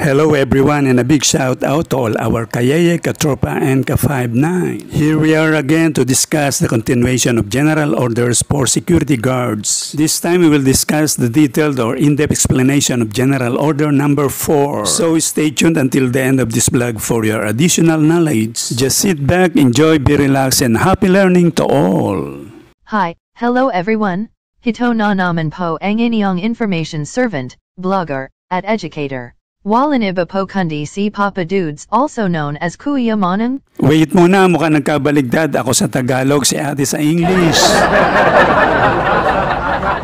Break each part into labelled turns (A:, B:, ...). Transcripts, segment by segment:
A: Hello everyone and a big shout out to all our Kayeye, Katropa and Ka59. Here we are again to discuss the continuation of General Orders for Security Guards. This time we will discuss the detailed or in-depth explanation of General Order number 4. So stay tuned until the end of this vlog for your additional knowledge. Just sit back, enjoy, be relaxed and happy learning to all.
B: Hi, hello everyone. Hito na naman po ang inyong information servant, blogger, at educator. Walan iba po kundi si Papa Dudes, also known as Kuya Manang.
A: Wait muna, mukhang nagkabaligtad. Ako sa Tagalog, si ate sa English.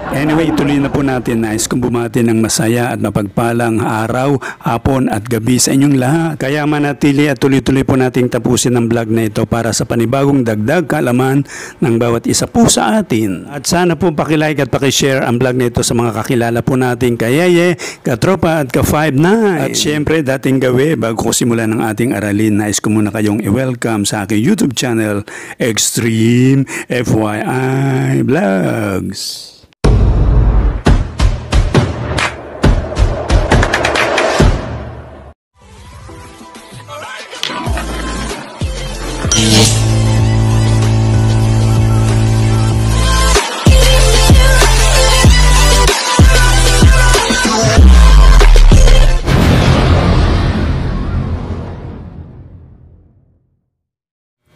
A: Anyway, tuloy na po natin. Nais kong bumati ng masaya at mapagpalang araw, hapon at gabi sa inyong lahat. Kaya manatili at tuloy-tuloy po nating tapusin ang vlog na ito para sa panibagong dagdag kaalaman ng bawat isa po sa atin. At sana po pakilike at pakishare ang vlog na ito sa mga kakilala po nating Kayeye, Katropa at Ka59. At syempre, dating gawi, bago ko simulan ng ating aralin, nais ko muna kayong i-welcome sa aking YouTube channel, Extreme FYI Vlogs.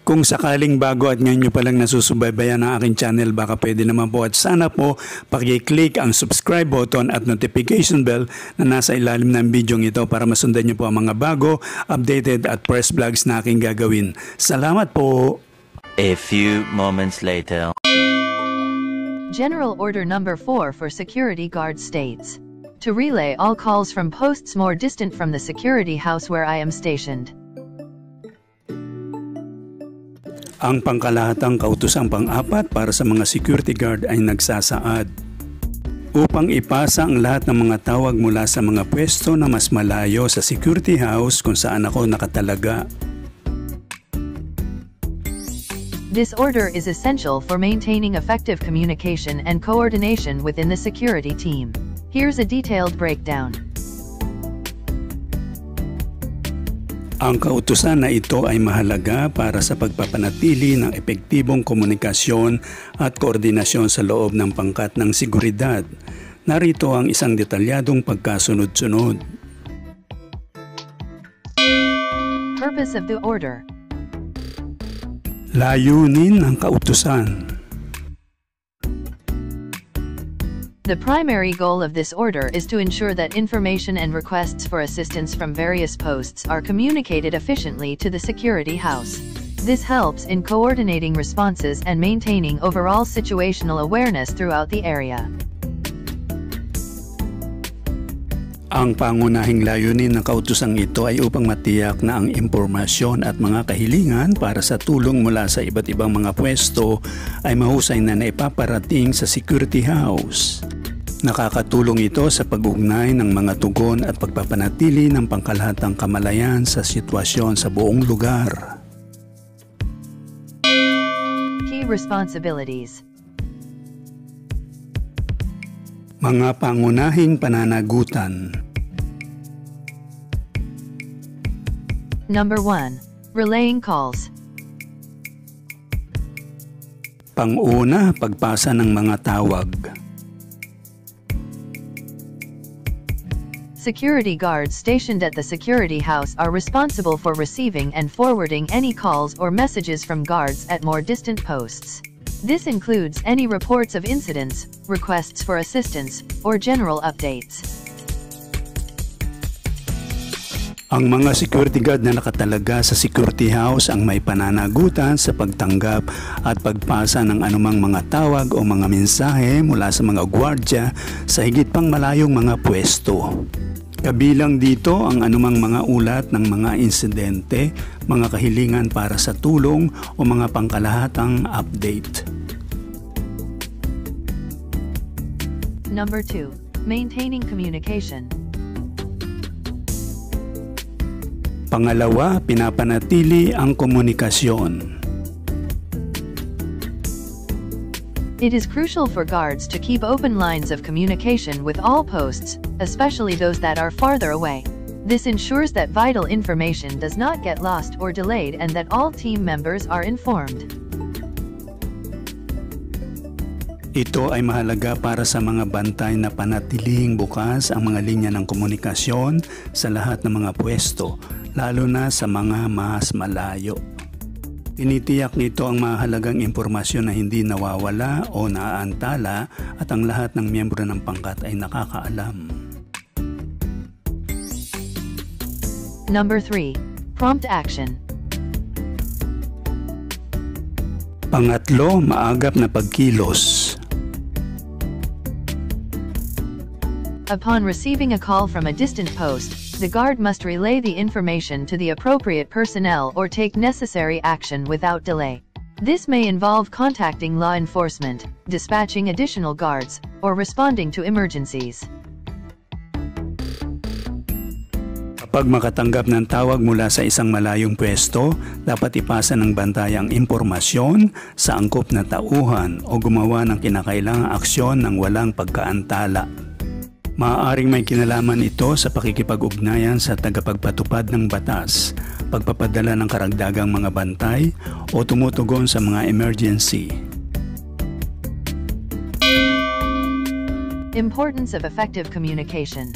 A: Kung sakaling bago at ngayon nyo palang nasusubaybayan ng aking channel, baka pwede naman po at sana po paki-click ang subscribe button at notification bell na nasa ilalim ng video ito para masundan nyo po ang mga bago, updated at first vlogs na aking gagawin. Salamat po!
C: A few moments later.
B: General Order Number 4 for Security Guard states, to relay all calls from posts more distant from the security house where I am stationed.
A: Ang pangkalahatang kautosang pang-apat para sa mga security guard ay nagsasaad upang ipasa ang lahat ng mga tawag mula sa mga pwesto na mas malayo sa security house kung saan ako nakatalaga.
B: This order is essential for maintaining effective communication and coordination within the security team. Here's a detailed breakdown.
A: Ang kautusan na ito ay mahalaga para sa pagpapanatili ng epektibong komunikasyon at koordinasyon sa loob ng pangkat ng seguridad. Narito ang isang detalyadong pagkasunod-sunod.
B: Purpose of the order.
A: Layunin ng kautusan.
B: The primary goal of this order is to ensure that information and requests for assistance from various posts are communicated efficiently to the security house. This helps in coordinating responses and maintaining overall situational awareness throughout the area.
A: Ang pangunahing layunin ng kautosang ito ay upang matiyak na ang impormasyon at mga kahilingan para sa tulong mula sa iba't ibang mga pwesto ay mahusay na naipaparating sa security house. Nakakatulong ito sa pag-ugnay ng mga tugon at pagpapanatili ng pangkalahatang kamalayan sa sitwasyon sa buong lugar.
B: Key responsibilities.
A: Mga pangunahing pananagutan.
B: Number 1. Relaying calls.
A: Pang-una, pagpasa ng mga tawag.
B: Security guards stationed at the security house are responsible for receiving and forwarding any calls or messages from guards at more distant posts. This includes any reports of incidents, requests for assistance, or general updates.
A: Ang mga security guard na nakatalaga sa security house ang may pananagutan sa pagtanggap at pagpasa ng anumang mga tawag o mga mensahe mula sa mga gwardya sa higit pang malayong mga pwesto. Kabilang dito ang anumang mga ulat ng mga insidente, mga kahilingan para sa tulong o mga pangkalahatang update.
B: Number 2. Maintaining communication.
A: Pangalawa, pinapanatili ang komunikasyon.
B: It is crucial for guards to keep open lines of communication with all posts, especially those that are farther away. This ensures that vital information does not get lost or delayed and that all team members are informed.
A: Ito ay mahalaga para sa mga bantay na panatiling bukas ang mga linya ng komunikasyon sa lahat ng mga pwesto, lalo na sa mga mas malayo. Tinitiyak nito ang mahalagang impormasyon na hindi nawawala o naaantala at ang lahat ng miyembro ng pangkat ay nakakaalam.
B: Number 3. Prompt action.
A: Pangatlo, maagap na pagkilos.
B: Upon receiving a call from a distant post, the guard must relay the information to the appropriate personnel or take necessary action without delay. This may involve contacting law enforcement, dispatching additional guards, or responding to emergencies.
A: Kapag makatanggap ng tawag mula sa isang malayong pwesto, dapat ipasa ng bantay ang impormasyon sa angkop na tauhan o gumawa ng kinakailangang aksyon ng walang pagkaantala. Maaaring may kinalaman ito sa pakikipag-ugnayan sa tagapagpatupad ng batas, pagpapadala ng karagdagang mga bantay o tumutugon sa mga emergency.
B: Importance of effective communication.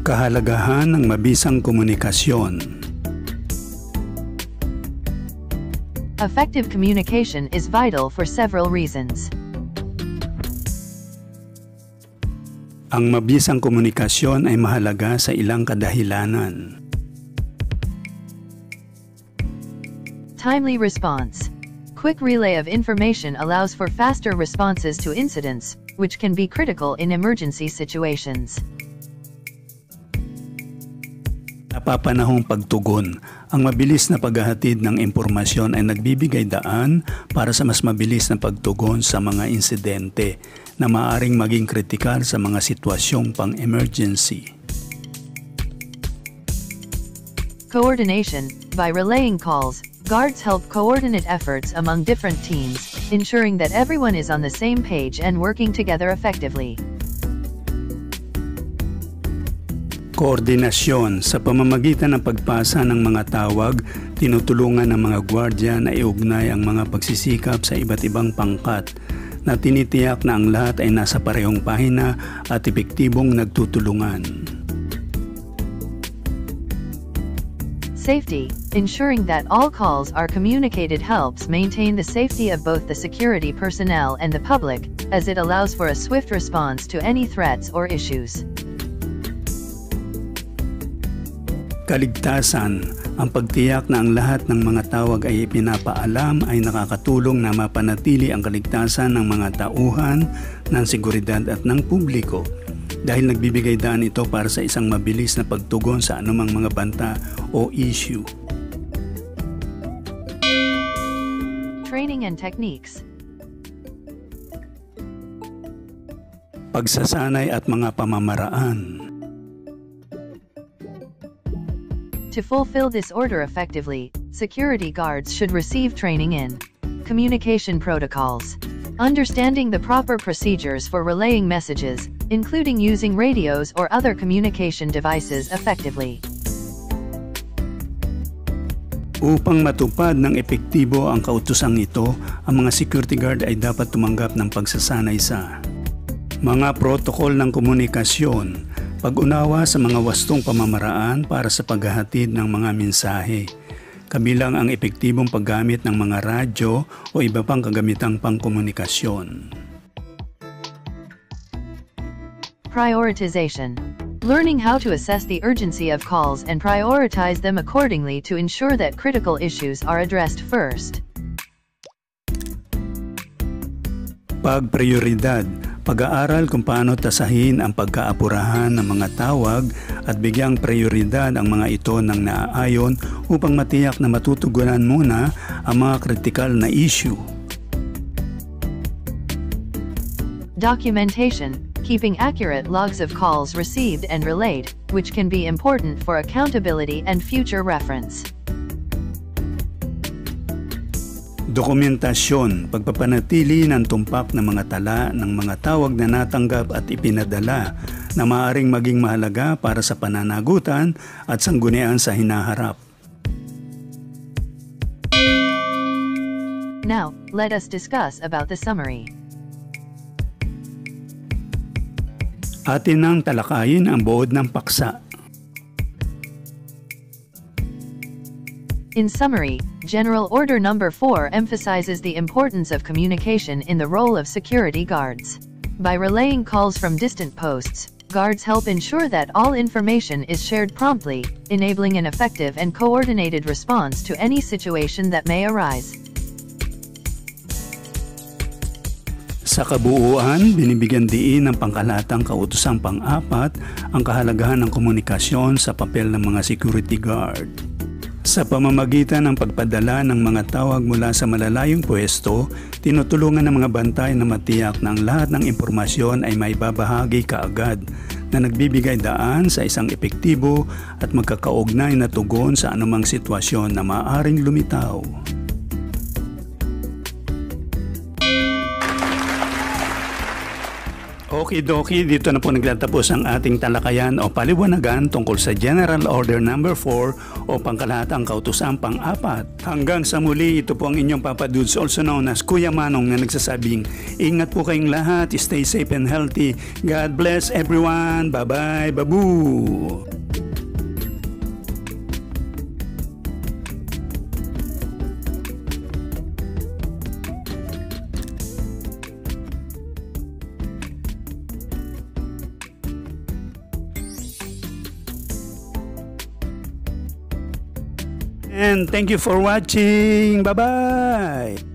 A: Kahalagahan ng mabisang komunikasyon.
B: Effective communication is vital for several reasons.
A: Ang mabisang komunikasyon ay mahalaga sa ilang kadahilanan.
B: Timely response. Quick relay of information allows for faster responses to incidents, which can be critical in emergency situations.
A: Napapanahong pagtugon. Ang mabilis na paghahatid ng impormasyon ay nagbibigay daan para sa mas mabilis na pagtugon sa mga insidente na maaaring maging kritikal sa mga sitwasyong pang-emergency.
B: Coordination. By relaying calls, guards help coordinate efforts among different teams, ensuring that everyone is on the same page and working together effectively.
A: Koordinasyon. Sa pamamagitan ng pagpasa ng mga tawag, tinutulungan ng mga gwardya na iugnay ang mga pagsisikap sa iba't ibang pangkat na tinitiyak na ang lahat ay nasa parehong pahina at epektibong nagtutulungan.
B: Safety. Ensuring that all calls are communicated helps maintain the safety of both the security personnel and the public, as it allows for a swift response to any threats or issues.
A: Kaligtasan. Ang pagtiyak na ang lahat ng mga tawag ay ipinapaalam ay nakakatulong na mapanatili ang kaligtasan ng mga tauhan, ng seguridad at ng publiko dahil nagbibigay daan ito para sa isang mabilis na pagtugon sa anumang mga banta o issue.
B: Training and techniques.
A: Pagsasanay at mga pamamaraan.
B: To fulfill this order effectively, security guards should receive training in communication protocols, understanding the proper procedures for relaying messages, including using radios or other communication devices effectively.
A: Upang matupad ng epektibo ang kautosang ito, ang mga security guard ay dapat tumanggap ng pagsasanay sa mga protokol ng komunikasyon, pag-unawa sa mga wastong pamamaraan para sa paghahatid ng mga mensahe, kabilang ang epektibong paggamit ng mga radyo o iba pang kagamitang pangkomunikasyon.
B: Prioritization. Learning how to assess the urgency of calls and prioritize them accordingly to ensure that critical issues are addressed first.
A: Pagprioridad. Pag-aaral kung paano tasahin ang pagkaapurahan ng mga tawag at bigyang prioridad ang mga ito ng naaayon upang matiyak na matutugunan muna ang mga kritikal na issue.
B: Documentation. Keeping accurate logs of calls received and relayed, which can be important for accountability and future reference.
A: Dokumentasyon, pagpapanatili ng tumpak ng mga tala ng mga tawag na natanggap at ipinadala na maaaring maging mahalaga para sa pananagutan at sanggunian sa hinaharap.
B: Now, let us discuss about the summary.
A: Atin nang talakayin ang buod ng paksa.
B: In summary, General Order Number 4 emphasizes the importance of communication in the role of security guards. By relaying calls from distant posts, guards help ensure that all information is shared promptly, enabling an effective and coordinated response to any situation that may arise.
A: Sa kabuuan, binibigyan diin ng pangkalatang kautosang pang-apat ang kahalagahan ng komunikasyon sa papel ng mga security guard. Sa pamamagitan ng pagpadala ng mga tawag mula sa malalayong pwesto, tinutulungan ng mga bantay na matiyak na ang lahat ng impormasyon ay may babahagi kaagad na nagbibigay daan sa isang epektibo at magkakaugnay na tugon sa anumang sitwasyon na maaaring lumitaw. Okidoki, dito na po nagtatapos ang ating talakayan o paliwanagan tungkol sa General Order Number 4 o pangkalahatang kautosang pang-apat. Hanggang sa muli, ito po ang inyong Papa Dudes, also known as Kuya Manong, na nagsasabing, ingat po kayong lahat, stay safe and healthy. God bless everyone. Bye-bye, babu! And thank you for watching. Bye-bye.